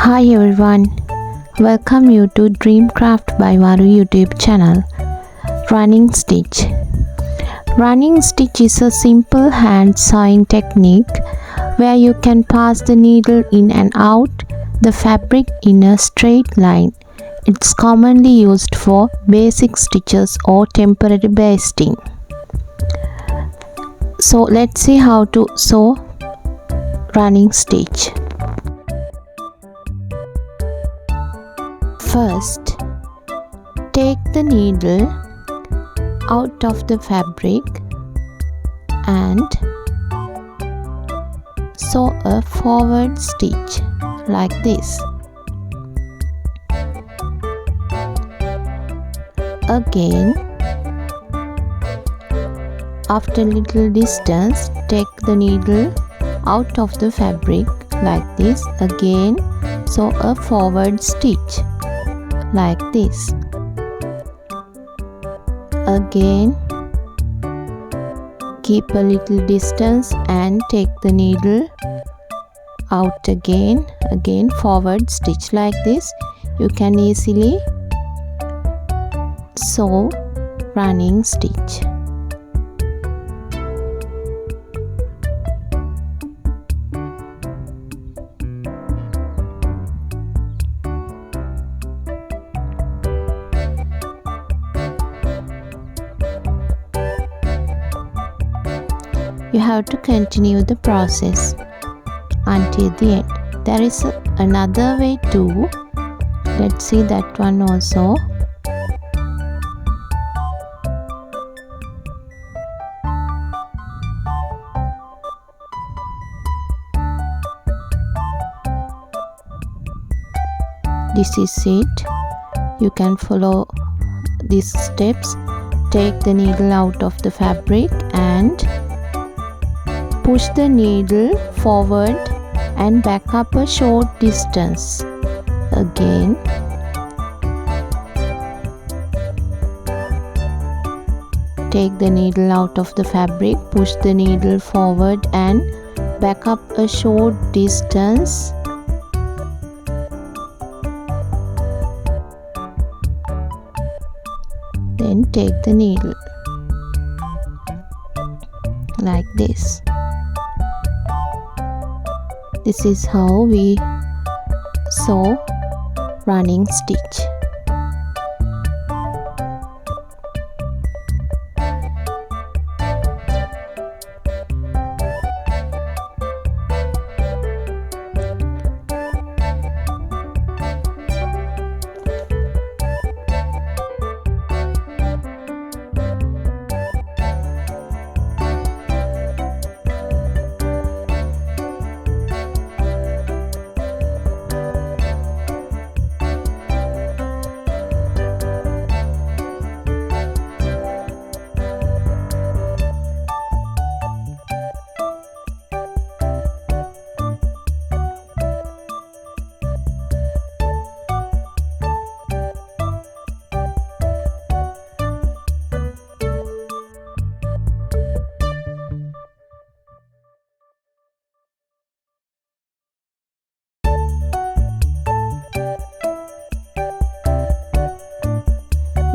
Hi everyone, welcome you to Dreamcraft by Varu YouTube channel. Running stitch. Running stitch is a simple hand sewing technique where you can pass the needle in and out the fabric in a straight line. It's commonly used for basic stitches or temporary basting. So let's see how to sew running stitch. First, take the needle out of the fabric and sew a forward stitch like this. Again, after little distance, take the needle out of the fabric like this. Again, sew a forward stitch like this. Again, keep a little distance and take the needle out again forward stitch like this. You can easily sew running stitch. You have to continue the process until the end. There is another way too. Let's see that one also. This is it. You can follow these steps. Take the needle out of the fabric and push the needle forward and back up a short distance. Again, take the needle out of the fabric, push the needle forward and back up a short distance. Then take the needle like this. This is how we sew running stitch.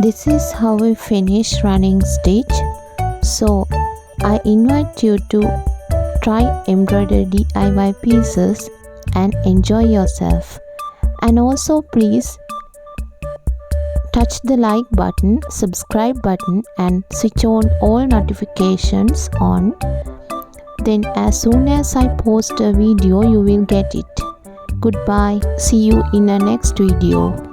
This is how we finish running stitch. So I invite you to try embroidery DIY pieces and enjoy yourself. And also please touch the like button, subscribe button and switch on all notifications on. Then as soon as I post a video you will get it. Goodbye. See you in the next video.